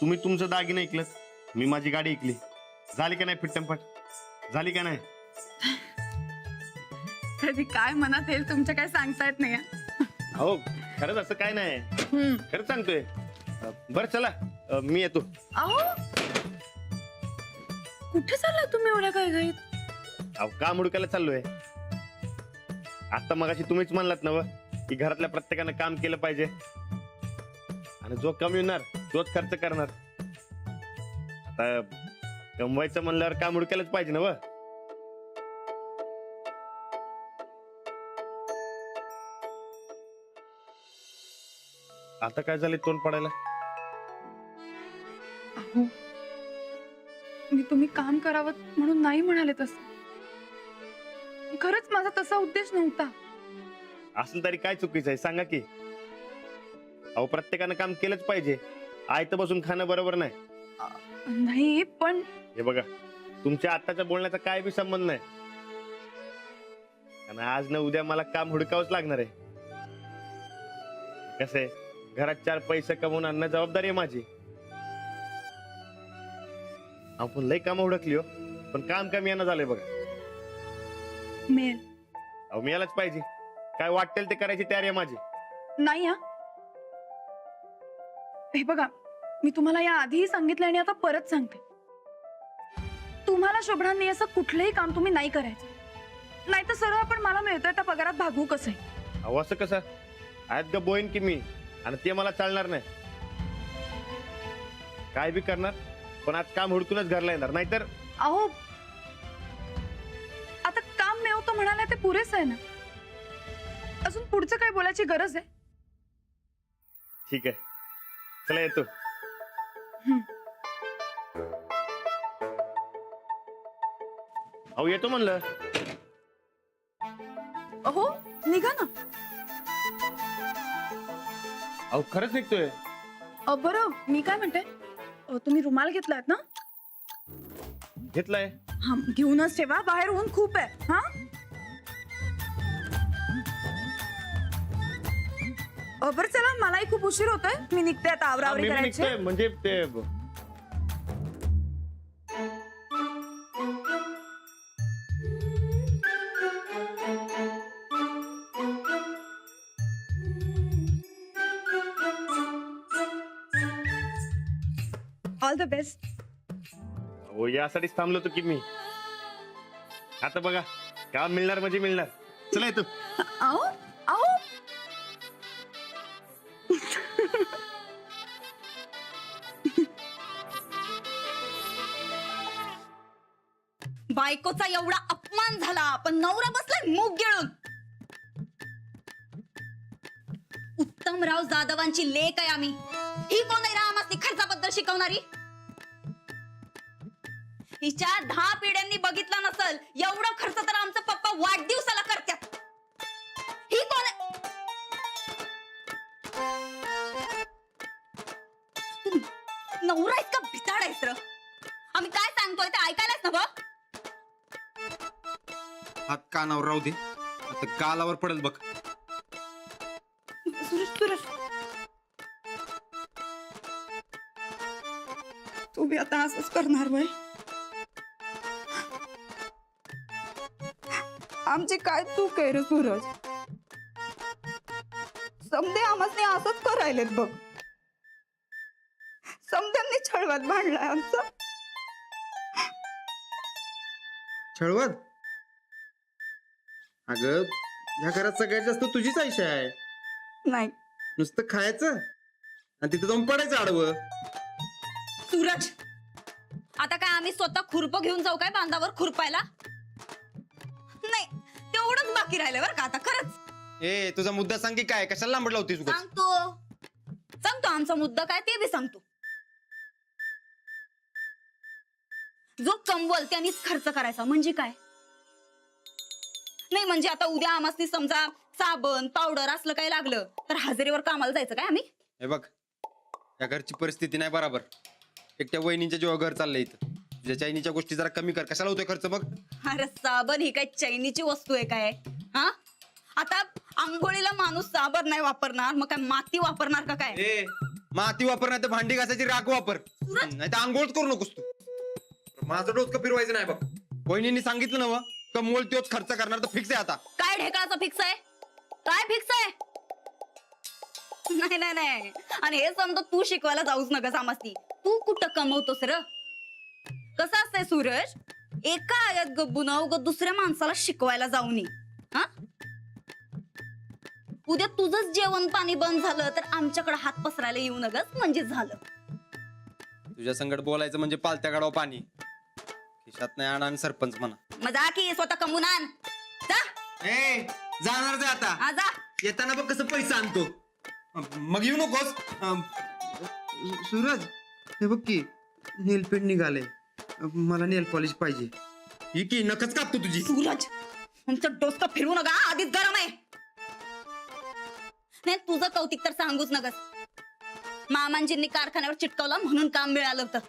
तुम्ही तुमचं दागिनं ऐकलं, मी माझी गाडी ऐकली. झाली का नाही फिट्टमफट? झाली का नाही? कधी काय मनात येईल तुमच्या काय सांगता येत नाही. हो खरंच असं काय नाही, खरंच सांगतोय. बरं चला, मी येतो. अहो कुठे चालला तुम्ही एवढ्या काय घाईत? अहो काम हुडकायला चाललोय. आता मगाशी तुम्हीच म्हणलात ना व, की घरातल्या प्रत्येकानं काम केलं पाहिजे आणि जो कमविणार तोच खर्च करणार. आता कमवायचं म्हणल्यावर काम हुडकायलाच पाहिजे ना व. आता काय झाले तोंड पडायला? अहो मी तुम्ही काम करावं म्हणून नाही म्हणाले तसं. खरंच माझा तसा उद्देश नव्हता. असेल तरी काय चुकीचं आहे सांगा की. अहो प्रत्येकानं काम केलंच पाहिजे. आयतं बसून खाणं बरोबर नाही. नाही पण हे बघा, तुमच्या आत्ताच्या बोलण्याचा काय बी संबंध नाही. आणि आज ना उद्या मला काम हुडकावंच लागणार आहे. कसं आहे, घरात 4 पैसे कमवून आणणं जबाबदारी आहे माझी. आपण लय काम हुडकली हो, पण काम कमी येणं झालंय बघा. मिळेल. अहो मिळालंच पाहिजे. काय वाटेल ते करायची तयारी आहे माझी. नाही हा, हे बघा मी तुम्हाला या आधीही सांगितलं आणि आता परत सांगते. तुम्हाला शोभणांनी असं कुठलंही काम तुम्ही नाही करायचं. नाही तर सरळ आपण मला मिळतोय त्या पगारात भागवू कसं आहे. अहो असं कसं? आहेत ग बोईन की मी, आणि ते मला चालणार नाही. काय बी करणार, पण आज काम हुडकूनच घरला येणार. नाहीतर अहो आता काम मिळवतो म्हणाले ते पुरेसं आहे ना. अजून पुढचं काय बोलायची गरज आहे? ठीक आहे, चला येतो. अहो येतो म्हणलं. अहो निघा ना. अहो खरंच निघतोय. बरं मी काय म्हणते, तुम्ही रुमाल घेतलात ना? घेतलाय. हा घेऊनच ठेवा, बाहेर ऊन खूप आहे. हा बरं चला, मलाही खूप उशीर होतोय. मी निघते आता, आवरावरी मी करायची. निघतोय म्हणजे ते ऑल द बेस्ट. हो यासाठीच थांबलो होतो की मी. आता बघा, काम मिळणार म्हणजे मिळणार. चला येतो. आओ आओ बायकोचा एवढा अपमान झाला, पण नवरा बसलाय मूग गिळून. उत्तमराव जाधवांची लेक आहे आम्ही. ही कोण आहे रामासनी खर्चाबद्दल शिकवणारी? हिच्या 10 पिढ्यांनी बघितला नसल एवढं खर्च तर आमचा पप्पा वाढदिवसाला करतात. ही कोण आहे? तू नवरा इतका भिताड आहेस र. आम्ही काय सांगतोय ते ऐकायलाच ना बघ. हात कानावर राहू दे, आता गालावर पडेल बघ. सुरेश तुम्ही आता असंच करणार वय? आमची काय चूक आहे रे सूरज? समदे आम्हाला असंच करायलेत बघ. समद्यांनी छळवत भांडलाय आमचा. छळवत? अगं ह्या घरात सगळ्यात जास्त तुझीच आयशा आहे. नाही नुसतं खायचं आणि तिथे जाऊन पडायचं आडवं. सूरज, आता काय आम्ही स्वतः खुरप घेऊन जाऊ काय बांधावर खुरपायला? नाही, तेवढंच बाकी राहिलं बरं का आता खरंच. ए तुझा मुद्दा सांग की काय, कशाला लांबड लावतीस उगाच? सांगतो आमचा मुद्दा काय ते बी सांगतो. जो कमवल त्यानेच खर्च करायचा म्हणजे काय? नाही म्हणजे आता उद्या आम्हाला समजा साबण पावडर असलं काय लागलं तर हजेरीवर कामाला जायचं काय आम्ही? हे बघ, या घरची परिस्थिती नाही बरोबर. एकट्या वहिनींच्या जेव्हा घर चाललंय इथं, तुझ्या चायनीच्या गोष्टी जरा कमी कर. कशाला होतोय खर्च मग? अरे साबण ही काय चैनीची वस्तू आहे काय? हा आता आंघोळीला माणूस साबण नाही वापरणार मग काय माती वापरणार का काय? ए माती वापर नाही तर भांडी घासायची राख वापर, नाही तर आंघोळच करू नकोस तू. माझं डोसकं फिरवायचं नाही बघ. वहिनींनी सांगितलं ना, कमवल तोच खर्च करणार, तर फिक्स आहे आता. काय ढेकळाचं फिक्स आहे? काय फिक्स आहे? नाही नाही नाही. आणि हे समजा तू शिकवायला जाऊच नका समजती. तू कुठं कमवतोस र? कसं असतंय सूरज, एका आयात गब्बून उगाच दुसऱ्या माणसाला शिकवायला जाऊ नये. हा, उद्या तुझंच जेवण पाणी बंद झालं तर आमच्याकडे हात पसरायला येऊ नगस म्हणजे झालं. तुझ्या संकट बोलायचं म्हणजे पालत्या गाडाव पाणी. खिशात नाही आणा आणि सरपंच म्हणा. मजा की स्वतः कमवून आण. जा. ए, जाणार जा आता. हा, जा. येताना बघ कसं पैसा आणतो. मग येऊ नकोस. सूरज, हे बघ की नेल पेंट निघाले. मला नेल पॉलिश पाहिजे. ही की नखच कापतो तुझी. सूरज, तुमचं डोसकं फिरवू नका, आधीच गरम आहे. नाही, तुझं कौतिक तर सांगूच नकस. मामांजींनी कारखान्यावर चिटकवला म्हणून काम मिळालं होतं.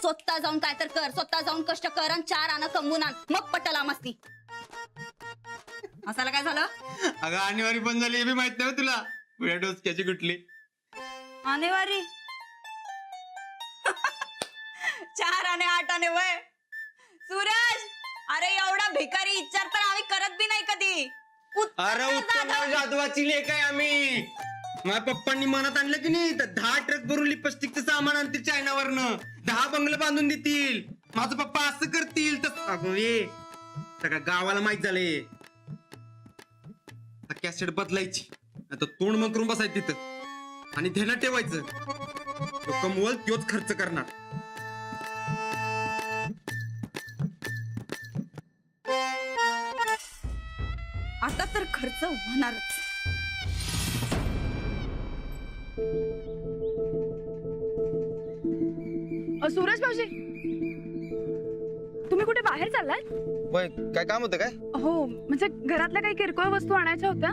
स्वतः जाऊन काय तर कर, स्वतः जाऊन कष्ट कर आणि 4 आणा कमवून आण, मग पटला मस्ती. असाला काय झालं? अगं आणेवारी बंद झाली हे बी माहित नाही तुला. पुढ्या डोसक्याची कुठली आणेवारी? 4 आणे 8 आणे वय. सूरज, अरे एवढा भिकारी विचार तर आम्ही करत बी नाही कधी. अरे उत्तमराव जाधवाची लेख आहे आम्ही. माझ्या पप्पांनी मनात आणलं की नाही तर 10 ट्रक भरून लिपस्टिकचं सामान आणतील चायनावरनं, 10 बंगलं बांधून देतील. माझं पप्पा असं करतील तर अगं ये सगळ्या गावाला माहित झाले. कॅसेट बदलायची, आता तोंड मग करून बसायचं तिथं आणि ध्यानात ठेवायचं, तो कमवल तोच खर्च करणार. आता तर खर्च होणारच. सूरज भाऊजी, तुम्ही कुठे बाहेर चाललाय? काय काम होतं काय? हो, म्हणजे घरातल्या काही किरकोळ वस्तू आणायच्या होत्या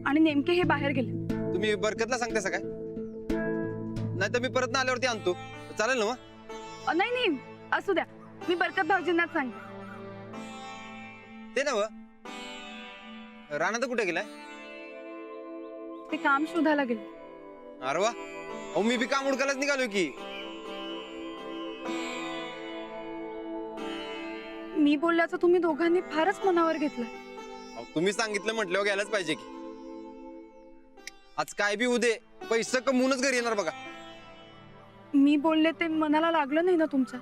आणि नेमके हे बाहेर गेले. तुम्ही बरकतला सांगता काय? नाही तर मी परत आल्यावरती आणतो, चालेल ना? नाही नाही, असू द्या, मी बरकत भाऊजींनाच सांगते. ते ना राणा तर कुठे गेलाय? ते काम शोधायला गेले. अरे वा, अहो मी बी काम उडकायलाच निघालोय की. मी बोलल्याचं तुम्ही दोघांनी फारच मनावर घेतलंय. अहो, तुम्ही सांगितलं म्हटल्यावर गेलाच पाहिजे की. आज काय बी उदे पैसे कमवूनच घरी येणार बघा. मी बोलले ते मनाला लागलं नाही ना तुमच्या?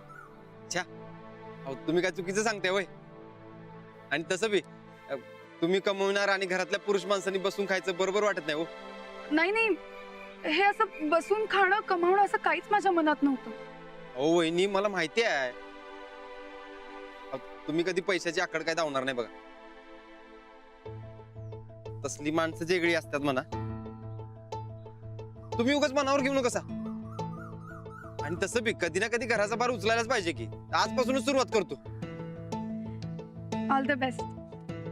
अहो तुम्ही काय चुकीचं सांगताय वय. आणि तसं बी तुम्ही कमवणार आणि घरातल्या पुरुष माणसांनी बसून खायचं बरोबर वाटत नाही हो. नाही नाही, हे असं बसून खाणं कमावणं असं काहीच माझ्या मनात नव्हतं. हो वहिनी, मला माहिती आहे. तुम्ही कधी पैशाची आकड काय धावणार नाही बघा. तसली माणसं वेगळी असतात म्हणा. तुम्ही उगाच मनावर घेऊ नका. आणि तसं बी कधी ना कधी घराचा भार उचलायलाच पाहिजे की. आजपासूनच सुरुवात करतो. All the best.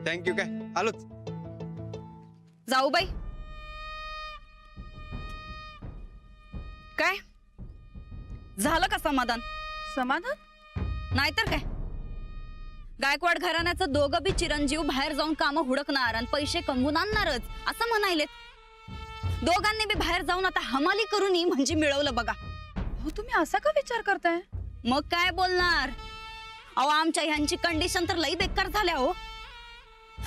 थँक्यू. काय आलोच. जाऊ बाई. काय झालं का समाधान? समाधान? नाहीतर काय, गायकवाड घराण्याचं दोघं बी चिरंजीव बाहेर जाऊन कामं हुडकणार आणि पैसे कमवून आणणारच असं म्हणायलेत. दोघांनी बी बाहेर जाऊन आता हमाली करून म्हणजे मिळवलं बघा. हो, तुम्ही असा का विचार करताय? मग काय बोलणार. अहो आमच्या ह्यांची कंडिशन तर लई बेकार झाल्या हो.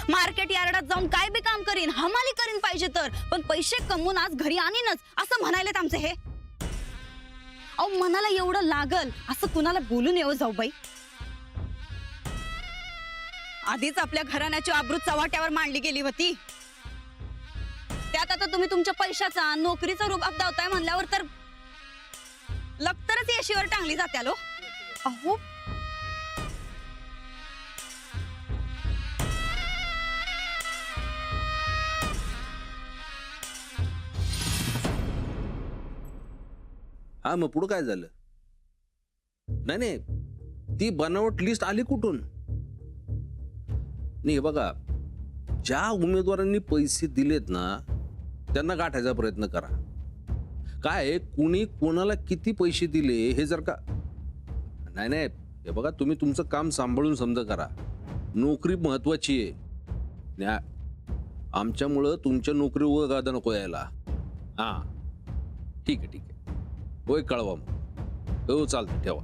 मार्केट यार्डात जाऊन काय बी काम करीन, हमाली करीन पाहिजे तर, पण पैसे कमवून आज घरी आणीनच असं म्हणायलेत आमचे हे. अहो मनाला एवढं लागल असं कुणाला बोलून येऊ जाऊ बाई. आधीच आपल्या घराण्याची आबरू चव्हाट्यावर मांडली गेली होती. त्यात आता तुम्ही तुमच्या पैशाचा नोकरीचा रुबाब दावताय म्हणल्यावर तर लक्तरच येशीवर टांगली जात्याल हो. अहो, हा मग पुढं काय झालं? नाही नाही, ती बनावट लिस्ट आली कुठून? नाही बघा, ज्या उमेदवारांनी पैसे दिलेत ना त्यांना गाठायचा प्रयत्न करा. काय कुणी कोणाला किती पैसे दिले हे जर का नाही नाही, हे बघा तुम्ही तुमचं काम सांभाळून समजा करा. नोकरी महत्वाची आहे. आमच्यामुळं तुमच्या नोकरीवर गादा नको यायला. हा, ठीक आहे होय कळवा मग हो चालतं ठेवा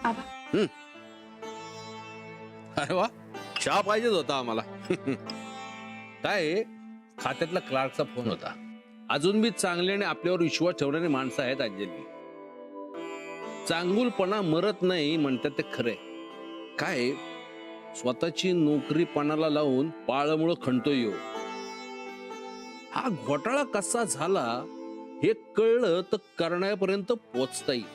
आबा अरे वा चहा पाहिजेच होता आम्हाला काय आहे, खात्यातला क्लार्कचा फोन होता. अजून बी चांगले आणि आपल्यावर विश्वास ठेवणारी माणसं आहेत अंजली. चांगुलपणा मरत नाही म्हणतात ते खरे. काय स्वतःची नोकरी पणाला लावून पाळमुळं खणतोय ह्यो. हा घोटाळा कसा झाला हे कळलं तर करण्यापर्यंत पोचता येईल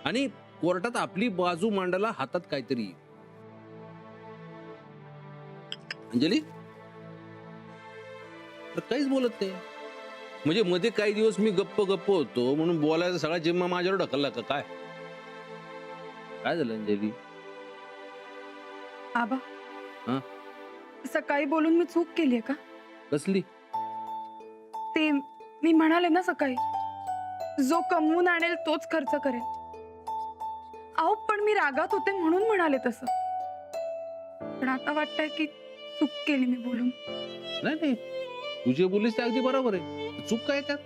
आणि कोर्टात आपली बाजू मांडायला हातात काहीतरी येईल. अंजली तर काहीच बोलत नाही. म्हणजे मध्ये काही दिवस मी गप्प होतो म्हणून बोलायचा सगळा जिम्मा माझ्यावर ढकलला का काय? काय झालं अंजली? आबा हा? सकाळी बोलून मी चूक केलीये का? कसली? ते मी म्हणाले ना सकाळी, जो कमवून आणेल तोच खर्च करेल. अहो पण मी रागात होते म्हणून म्हणाले तसं. पण आता वाटतंय की चूक केली मी बोलून. नाही तुझे बोलीस ते अगदी बरोबर आहे. चूक काय त्यात?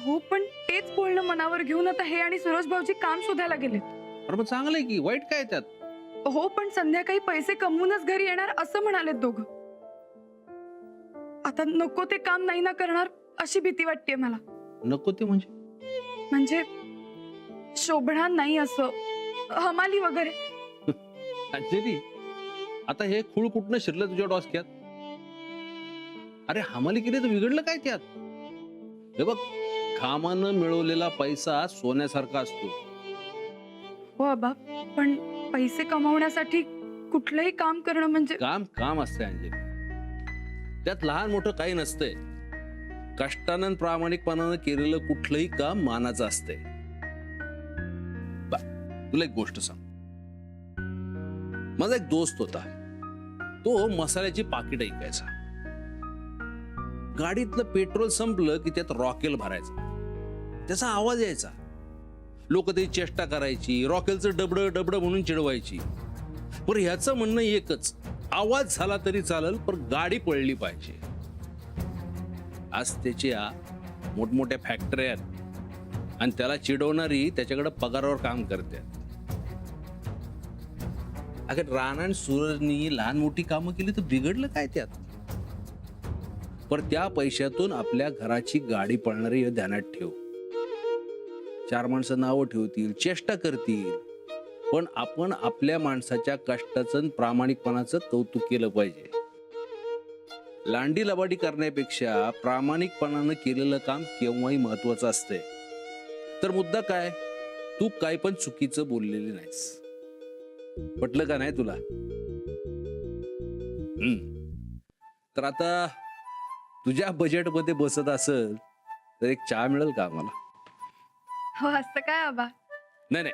हो पण तेच बोलणं मनावर घेऊन आता हे आणि सुरेश भाऊजी काम शोधायला गेलेत. अरे मग चांगलं आहे की, वाईट काय त्यात? हो पण संध्याकाळी पैसे कमवूनच घरी येणार असं म्हणालेत दोघं. आता नको ते काम नाही ना करणार अशी भीती वाटते मला. नको ते म्हणजे? म्हणजे शोभणार नाही असं, हमाली वगैरे. अंजली आता हे खूळ कुठनं शिरलं तुझ्या डोसक्यात? अरे हमाली केली तर बिघडलं काय त्यात? हे बघ कामानं मिळवलेला पैसा सोन्यासारखा असतो. हो आबा पण पैसे कमवण्यासाठी कुठलंही काम करणं म्हणजे काम असते अंजली. त्यात लहान मोठं काही नसतंय. कष्टानं आणि प्रामाणिकपणानं केलेलं कुठलंही काम मानाचं असतंय. तुला एक गोष्ट सांग. माझा एक दोस्त होता. तो मसाल्याची पाकिट ऐकायचा. गाडीतलं पेट्रोल संपलं की त्यात रॉकेल भरायचं. त्याचा आवाज यायचा. लोक त्याची चेष्टा करायची. रॉकेलचं डबड म्हणून चिडवायची. पण ह्याचं म्हणणं एकच, आवाज झाला तरी चालेल पण गाडी पळली पाहिजे. आज त्याच्या मोठमोठ्या फॅक्टऱ्या आहेत आणि त्याला चिडवणारी त्याच्याकडे पगारावर काम करतात. अगर राणा आणि सूरजनी लहान मोठी कामं केली तर बिघडलं काय त्यात? पर त्या पैशातून आपल्या घराची गाडी पळणारी हे ध्यानात ठेव. 4 माणसं नावं ठेवतील, चेष्टा करतील, पण आपण आपल्या माणसाच्या कष्टाचं आणि प्रामाणिकपणाचं कौतुक केलं पाहिजे. लांडी लबाडी करण्यापेक्षा प्रामाणिकपणानं केलेलं काम केव्हाही महत्वाचं असतंय. तर मुद्दा काय, तू काय पण चुकीचं बोललेली नाहीस. पटलं का नाही तुला? तर आता तुझ्या बजेटमध्ये बसत असेल तर एक चहा मिळेल का आम्हाला? हो असं काय आबा? नाही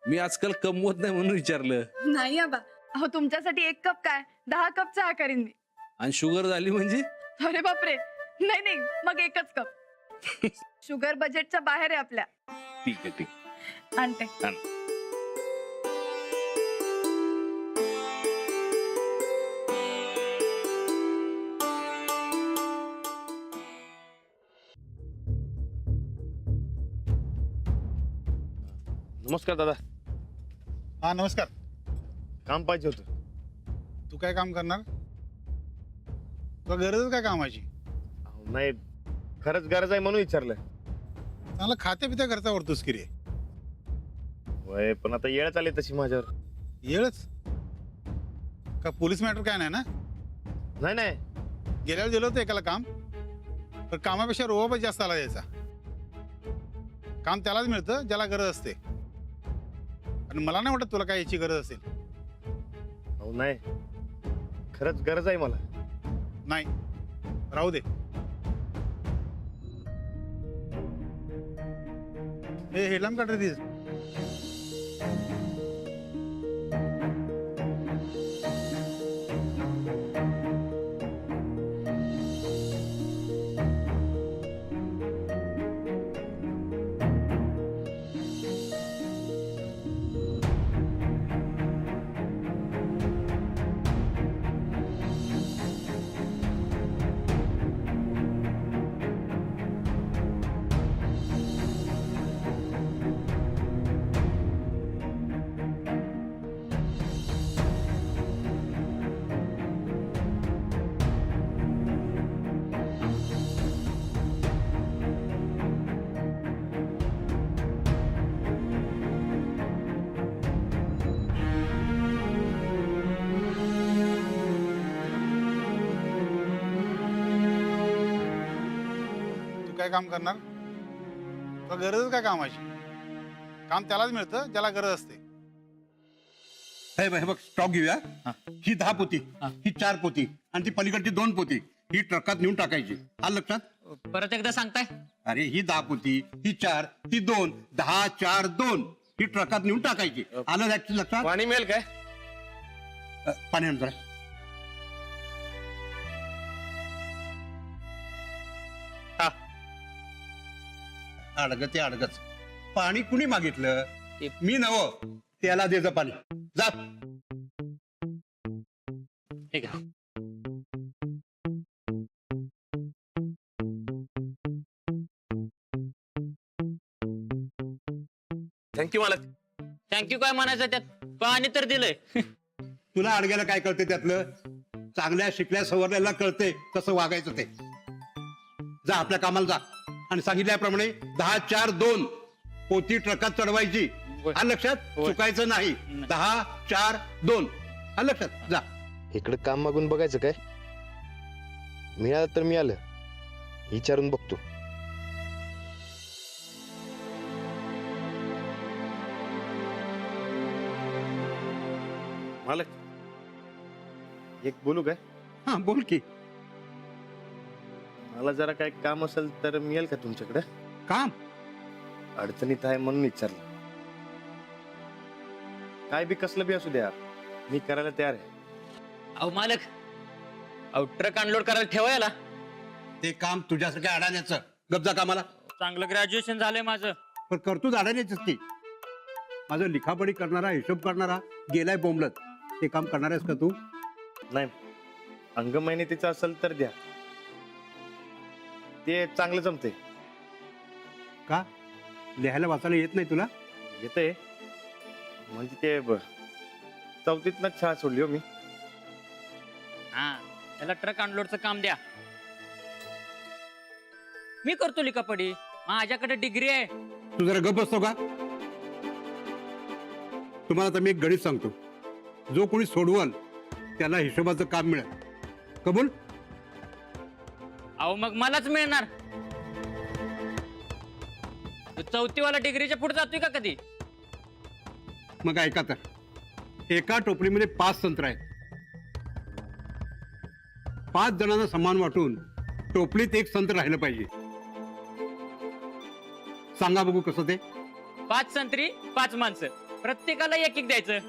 मी आजकाल कमवत नाही म्हणून विचारलं. नाही आबा, अहो तुमच्यासाठी 1 कप काय 10 कप चहा करीन मी. आणि शुगर झाली म्हणजे? अरे बापरे, नाही मग 1च कप. शुगर बजेटच्या बाहेर आहे आपल्या. ठीक आहे आणते. नमस्कार दादा. हा नमस्कार. काम पाहिजे होतं. तू काय काम करणार? तुला गरजच काय कामाची? अहो, नाही खरंच गरज आहे म्हणून विचारलं. चांगला खात्या पित्या खर्चा वरतोस की रे. वय पण आता येळ आली तशी माझ्यावर. येळच का? पोलीस मॅटर काय नाही ना? नाही गेल्यावर दिलं होतं एकाला काम, तर कामापेक्षा रोबा जास्त आला द्यायचा. काम त्यालाच मिळतं ज्याला गरज असते, आणि मला नाही वाटत तुला काय याची गरज असेल. अहो नाही खरंच गरज आहे मला. नाही राहू दे. हे हेडलाम काढ रे तीच. तू काय काम करणार? तुला गरजच काय कामाची? काम त्यालाच मिळतं ज्याला गरज असते. हे बघ स्टॉक घेऊया. ही 10 पोती, ही 4 पोती आणि ती पलीकडची 2 पोती ही ट्रकात नेऊन टाकायची. आलं लक्षात? परत एकदा सांगताय? अरे ही 10 पोती, ही 4, ही 2, 10, 4, 2 ही ट्रकात नेऊन टाकायची. आलं लक्षात? पाणी मिळेल काय? पाणी आण जरा. हा. अडगत अडगच पाणी कुणी मागितलं? मी नव. त्याला दे जा पाणी. जा. ठीक आहे. थँक्यू मालक. थँक्यू काय म्हणायचं त्यात? पाणी तर दिलंय. तुला अडग्याला काय कळते त्यातलं? चांगल्या शिकल्या सवरलेला कळते कसं वागायचं ते. जा आपल्या कामाला जा आणि सांगितल्याप्रमाणे 10, 4, 2 पोती ट्रकात चढवायची. आलं लक्षात? चुकायचं नाही. 10, 4, 2 आलं लक्षात? जा. इकडे काम मागून बघायचं काय? मिळालं तर मिळालं, विचारून बघतो. मालक एक बोलू काय? हा बोल की. मला जरा काय काम असेल तर मिळेल का तुमच्याकडे? काम? अडचणीत आहे म्हणून विचारलं. काय बी कसलं बी असू द्या, मी करायला तयार आहे. अहो मालक, अहो ट्रक अनलोड करायला ठेवायला. ते काम तुझ्यासारख्या अडाण्याचं. गपजा कामाला. चांगलं ग्रॅज्युएशन झालंय माझं. पण करतोच अडाण्याचीच ती. माझं लिखापडी करणारा, हिशोब करणारा गेलाय बोंबलत. ते काम करणार आहेस का तू? नाही, अंग मेहनतीचं असेल तर द्या, ते चांगलं जमते. का? लिहायला वाचायला येत नाही तुला? येते म्हणजे ते चौथीतनं शाळा सोडली हो मी. हा, त्याला ट्रक अनलोडचं काम द्या. मी करतो लिखापडी, माझ्याकडे डिग्री आहे. तू जरा गप बसतो का? तुम्हाला आता मी एक गणित सांगतो. जो कोणी सोडवल त्याला हिशोबाचं काम मिळेल. कबूल? अहो मग मलाच मिळणार. तो चौथीवाला डिग्रीच्या पुढे जातोय का कधी? मग ऐका तर, एका टोपलीमध्ये 5 संत्र आहेत. 5 जणांना समान वाटून टोपलीत 1 संत्र राहिलं पाहिजे. सांगा बघू कसं ते? 5 संत्री 5 माणसं, प्रत्येकाला एक एक द्यायचं.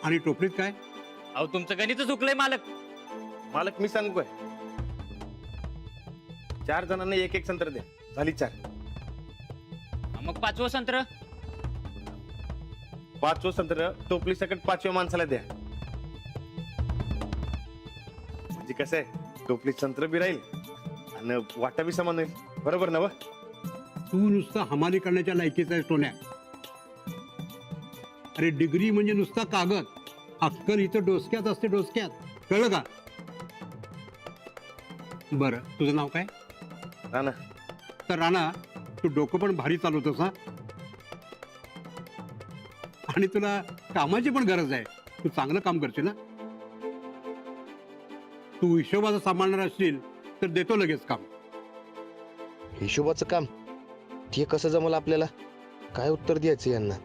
आणि टोपलीत काय? अहो तुमचं गणित चुकलंय मालक. मालक मी सांगू काय? 4 जणांना 1-1 संत्र द्या, झाली 4. मग 5वं संत्र? 5वं संत्र टोपली सकट 5व्या माणसाला द्या. म्हणजे कसं आहे, टोपली संत्र बी राहील आणि वाटा बी समान होईल. बरोबर ना? तू नुसतं हमाली करण्याच्या लायकीचा आहे टोन्या. अरे डिग्री म्हणजे नुसता कागद. अक्कल इथं डोसक्यात असते, डोसक्यात. कळलं का? बरं, तुझं नाव काय? राणा. तर राणा, तू डोकं पण भारी चालवतोस हा. आणि तुला कामाची पण गरज आहे. तू चांगलं काम करशील ना. तू हिशोबाचं सांभाळणार असशील तर देतो लगेच काम. हिशोबाचं काम? ते कसं जमलं आपल्याला? काय उत्तर द्यायचं यांना?